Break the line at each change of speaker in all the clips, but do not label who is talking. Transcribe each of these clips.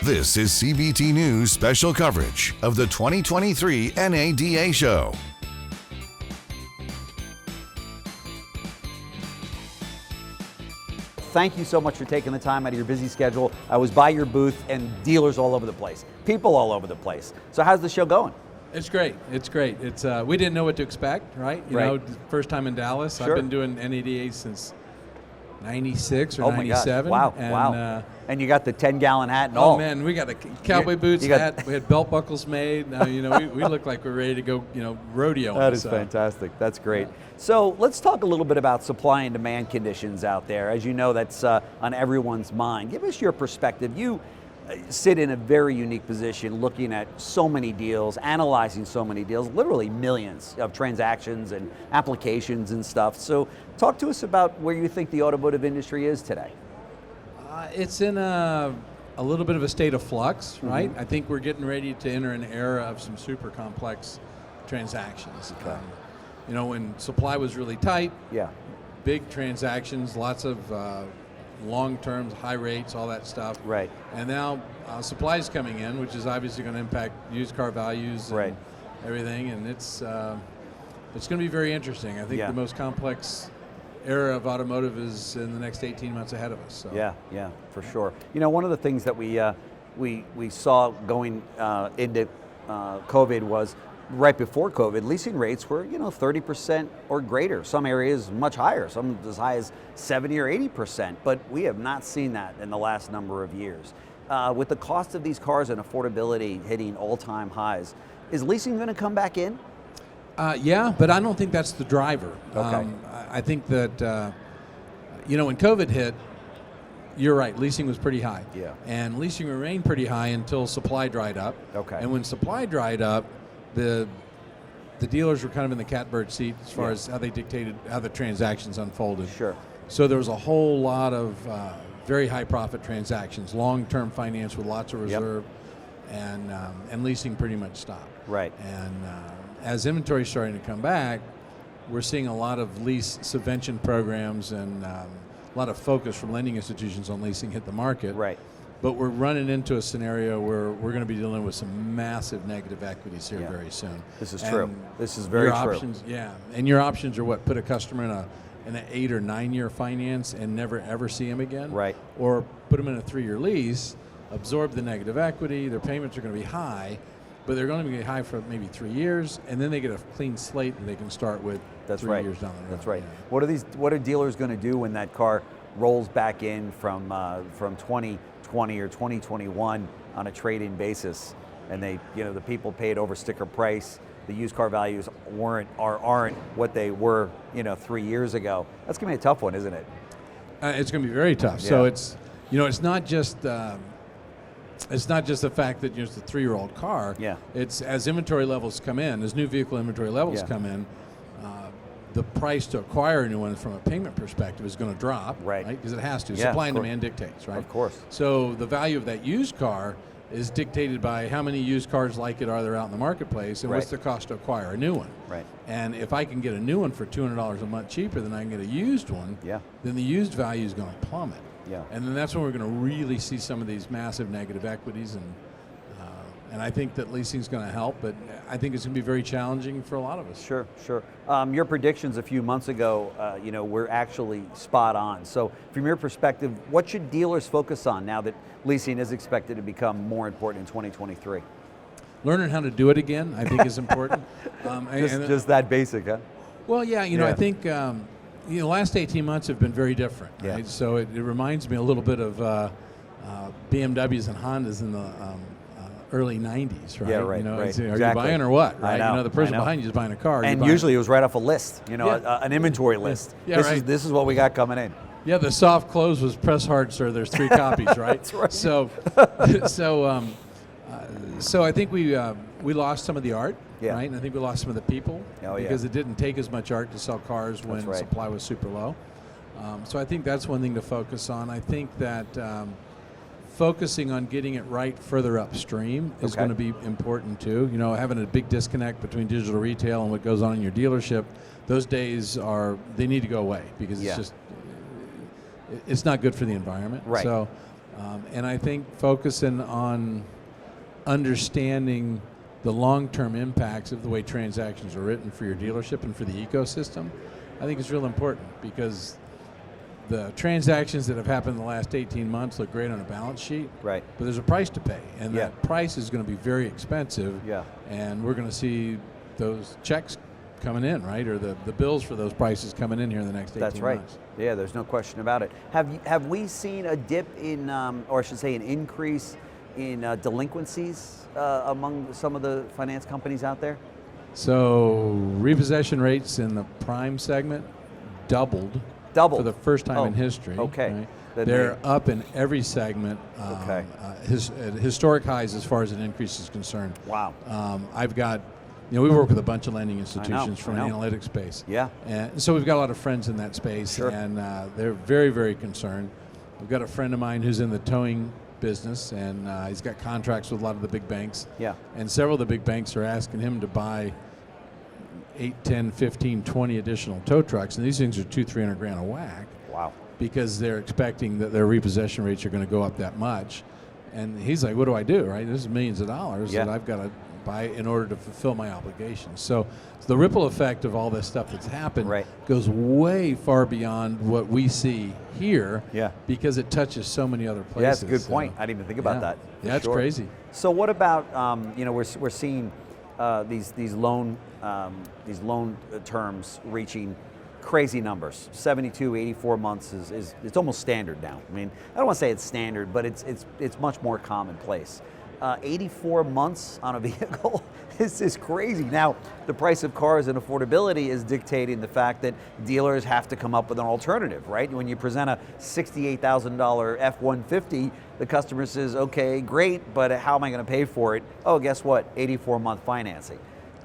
This is CBT News special coverage of the 2023 NADA Show.
Thank you so much for taking the time out of your busy schedule. I was by your booth and dealers all over the place, people all over the place. So how's the show going?
It's great. It's great. It's we didn't know what to expect, right? You know, first time in Dallas.
Sure.
I've been doing NADA since 96 or
Oh my
97.
gosh. Wow.
And,
Wow. And you got the 10-gallon hat and all.
Oh man, we got a cowboy boots hat. We had belt buckles made. You know, we look like we're ready to go, you know, rodeo.
That is fantastic. That's great. Yeah. So let's talk a little bit about supply and demand conditions out there. As you know, that's on everyone's mind. Give us your perspective. You sit in a very unique position looking at so many deals, analyzing so many deals, literally millions of transactions and applications and stuff. So talk to us about where you think the automotive industry is today.
It's in a little bit of a state of flux, right? I think we're getting ready to enter an era of some super complex transactions.
Okay.
You know, when supply was really tight, big transactions, lots of long terms, high rates, all that stuff.
Right.
And now supply is coming in, which is obviously going to impact used car values and everything. And it's going to be very interesting. I think the most complex era of automotive is in the next 18 months ahead of us. So.
Yeah, for sure. You know, one of the things that we saw going into COVID was right before COVID, leasing rates were 30% or greater. Some areas much higher, some as high as 70 or 80%. But we have not seen that in the last number of years. With the cost of these cars and affordability hitting all-time highs, is leasing going to come back in?
Yeah, but I don't think that's the driver.
Okay.
I think that, when COVID hit, you're right, leasing was pretty high.
Yeah.
And leasing remained pretty high until supply dried up.
Okay.
And when supply dried up, the dealers were kind of in the catbird seat as far as how they dictated how the transactions unfolded.
Sure.
So there was a whole lot of very high profit transactions, long-term finance with lots of reserve, and leasing pretty much stopped.
Right.
And as inventory is starting to come back, we're seeing a lot of lease subvention programs and a lot of focus from lending institutions on leasing hit the market.
Right.
But we're running into a scenario where we're going to be dealing with some massive negative equities here very soon.
This is true. This is very true.
And your options are what? Put a customer in an 8 or 9 year finance and never ever see him again.
Right.
Or put them in a 3-year lease, absorb the negative equity. Their payments are going to be high, but they're going to be high for maybe 3 years, and then they get a clean slate and they can start with 3 years down the road.
That's right. Yeah. What are dealers going to do when that car rolls back in from 2020 or 2021 on a trade-in basis, and they, the people paid over sticker price, the used car values aren't what they were, 3 years ago? That's going to be a tough one, isn't it?
It's going to be very tough. Yeah. So it's not just the fact that it's a 3-year-old car.
Yeah.
It's as inventory levels come in, as new vehicle inventory levels come in, the price to acquire a new one from a payment perspective is going to drop, right? Because it has to.
Yeah,
supply and demand dictates, right?
Of course.
So the value of that used car is dictated by how many used cars like it are there out in the marketplace, and what's the cost to acquire a new one.
Right.
And if I can get a new one for $200 a month cheaper than I can get a used one, then the used value is going to plummet.
Yeah.
And then that's when we're going to really see some of these massive negative equities, and I think that leasing is going to help, but I think it's going to be very challenging for a lot of us.
Sure. Your predictions a few months ago, were actually spot on. So from your perspective, what should dealers focus on now that leasing is expected to become more important in 2023?
Learning how to do it again, I think, is important.
Just that basic, huh?
Well, I think the last 18 months have been very different. Right? So it reminds me a little bit of BMWs and Hondas in the early 90s, right?
Yeah, right.
Are you buying or what? Right.
I know,
the person behind you is buying a car.
And usually it was right off a list, an inventory list.
Yeah,
This is what we got coming in.
Yeah, the soft close was press hard, sir. There's 3 copies, right?
That's right.
So I think we lost some of the art, right? And I think we lost some of the people because it didn't take as much art to sell cars when supply was super low. So I think that's one thing to focus on. I think that focusing on getting it right further upstream is going to be important too. Having a big disconnect between digital retail and what goes on in your dealership, those days they need to go away because it's not good for the environment.
Right.
So And I think focusing on understanding the long-term impacts of the way transactions are written for your dealership and for the ecosystem, I think is real important, because the transactions that have happened in the last 18 months look great on a balance sheet,
right?
But there's a price to pay, and that price is going to be very expensive.
Yeah.
And we're going to see those checks coming in, right, or the bills for those prices coming in here in the next 18 months.
That's right. Yeah, there's no question about it. Have we seen a dip in, or I should say, an increase in delinquencies among some of the finance companies out there?
So repossession rates in the prime segment doubled for the first time in history.
Okay.
Right? They're up in every segment. At historic highs as far as an increase is concerned.
Wow.
I've got, we work with a bunch of lending institutions from an analytics space.
Yeah.
And so we've got a lot of friends in that space,
sure.
and they're very, very concerned. We've got a friend of mine who's in the towing business, and he's got contracts with a lot of the big banks.
Yeah.
And several of the big banks are asking him to buy 8, 10, 15, 20 additional tow trucks, and these things are $200,000-$300,000 a whack.
Wow.
Because they're expecting that their repossession rates are going to go up that much. And he's like, what do I do, right? This is millions of dollars that I've got to buy in order to fulfill my obligations. So the ripple effect of all this stuff that's happened goes way far beyond what we see here, because it touches so many other places.
Yeah, that's a good point. I didn't even think about that.
Yeah, it's crazy.
So what about, we're seeing these loan terms reaching crazy numbers. 72, 84 months is it's almost standard now. I mean, I don't want to say it's standard, but it's much more commonplace. 84 months on a vehicle is crazy. Now, the price of cars and affordability is dictating the fact that dealers have to come up with an alternative, right? When you present a $68,000 F-150, the customer says, okay, great, but how am I going to pay for it? Oh, guess what? 84-month financing.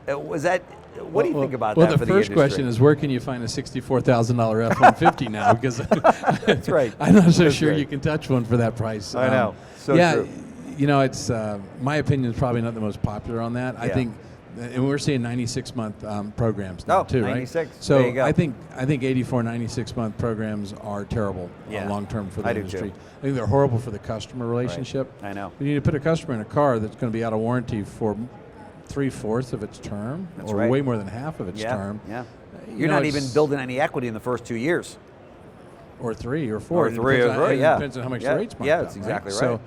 What do you think about that for the industry?
Well, the first question is, where can you find a $64,000 F-150 now? Because
that's right.
I'm not so sure you can touch one for that price.
I know. So true.
It's my opinion is probably not the most popular on that. I think, and we're seeing 96-month programs now too,
96.
Right? So
there you go.
I think 84, 96-month programs are terrible long term for the industry. I think they're horrible for the customer relationship.
Right. I know.
You need to put a customer in a car that's going to be out of warranty for 3/4 of its term, or way more than half of its term.
Yeah. You're not even building any equity in the first 2 years.
Or 3 or 4.
Or 3 or 4,
Depends on how much the rates mark up.
Yeah, that's exactly right.
So,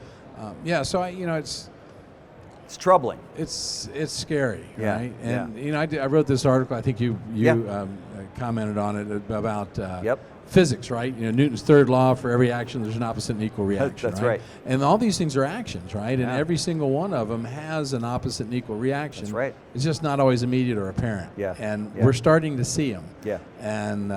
it's troubling.
It's scary, right?
Yeah.
And I wrote this article. I think you commented on it about physics, right? Newton's third law: for every action, there's an opposite and equal reaction.
That's right.
And all these things are actions, right? And every single one of them has an opposite and equal reaction.
That's right.
It's just not always immediate or apparent.
Yeah.
And we're starting to see them.
Yeah.
And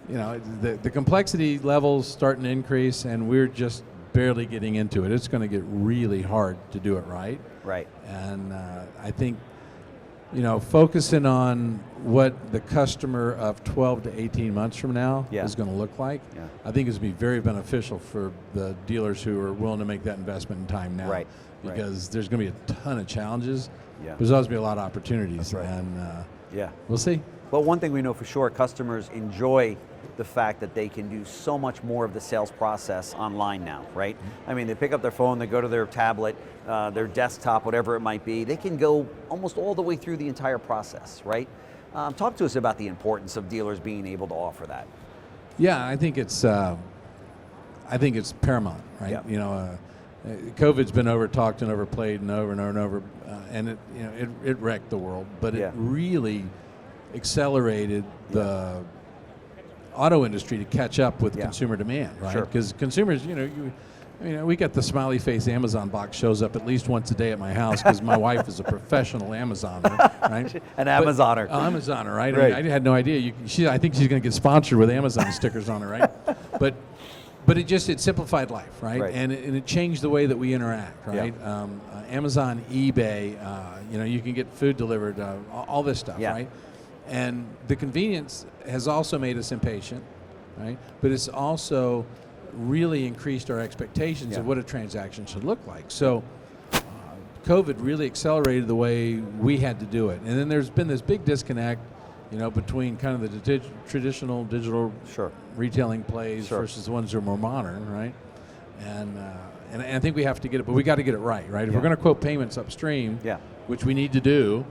the complexity levels starting to increase, and we're just barely getting into it. It's going to get really hard to do it right.
Right.
And I think, focusing on what the customer of 12 to 18 months from now is going to look like, I think is going to be very beneficial for the dealers who are willing to make that investment in time now.
Right.
Because there's going to be a ton of challenges.
Yeah.
There's always going to be a lot of opportunities.
That's right.
And we'll see.
Well, one thing we know for sure, customers enjoy the fact that they can do so much more of the sales process online now, right? I mean, they pick up their phone, they go to their tablet, their desktop, whatever it might be. They can go almost all the way through the entire process, right? Talk to us about the importance of dealers being able to offer that.
Yeah, I think it's paramount, right?
Yeah.
COVID's been over-talked and overplayed and over and over and over, and it wrecked the world, but it really accelerated the auto industry to catch up with consumer demand, right? Because consumers, we get the smiley face Amazon box shows up at least once a day at my house because my wife is a professional Amazoner, right?
An Amazoner.
Amazoner, right? I mean, I had no idea. I think she's going to get sponsored with Amazon stickers on her, right? But it simplified life, right? And it changed the way that we interact, right? Yeah. Amazon, eBay, you can get food delivered, all this stuff, right? And the convenience has also made us impatient, right? But it's also really increased our expectations of what a transaction should look like. So COVID really accelerated the way we had to do it. And then there's been this big disconnect, between kind of the traditional digital retailing plays versus the ones that are more modern, right? And I think we have to get it, but we got to get it right? If we're going to quote payments upstream, which we need to do,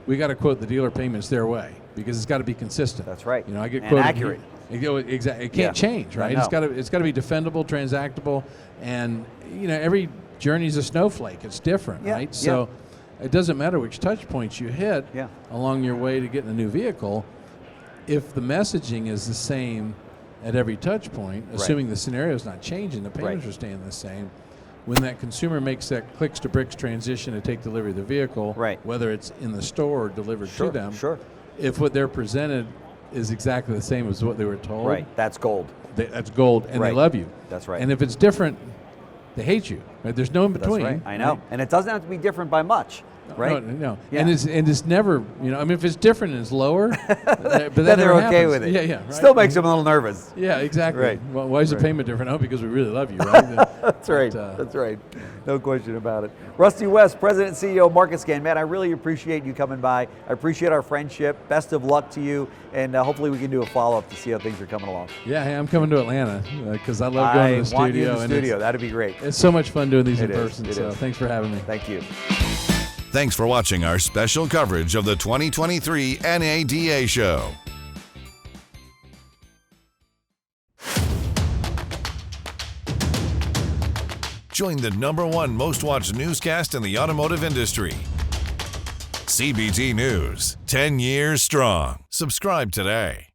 we got to quote the dealer payments their way because it's got to be consistent.
That's right.
I get
and
quoted
accurate.
Exactly. It can't change, right? It's got to be defendable, transactable, and every journey's a snowflake. It's different, right? So it doesn't matter which touch points you hit along your way to getting a new vehicle. If the messaging is the same at every touch point, assuming the scenario is not changing, the payments are staying the same. When that consumer makes that clicks to bricks transition to take delivery of the vehicle, whether it's in the store or delivered to them, if what they're presented is exactly the same as what they were told,
that's gold.
That's gold, and they love you.
That's right.
And if it's different, they hate you. There's no in between.
That's right. I know. And it doesn't have to be different by much. Right?
No. Yeah. And it's never, if it's different and it's lower, but
then they're okay with it.
Yeah. Right.
Still makes them a little nervous.
Yeah, exactly.
Right.
Well, why is the payment different? Oh, because we really love you, right?
That's right. That's right. No question about it. Rusty West, President and CEO of MarketScan. Man, I really appreciate you coming by. I appreciate our friendship. Best of luck to you, and hopefully we can do a follow-up to see how things are coming along.
Yeah, hey, I'm coming to Atlanta because I love going to the studio.
I want you in the studio. That'd be great.
It's so much fun doing these in person, so thanks for having me.
Thank you.
Thanks for watching our special coverage of the 2023 NADA Show. Join the #1 most watched newscast in the automotive industry. CBT News, 10 years strong. Subscribe today.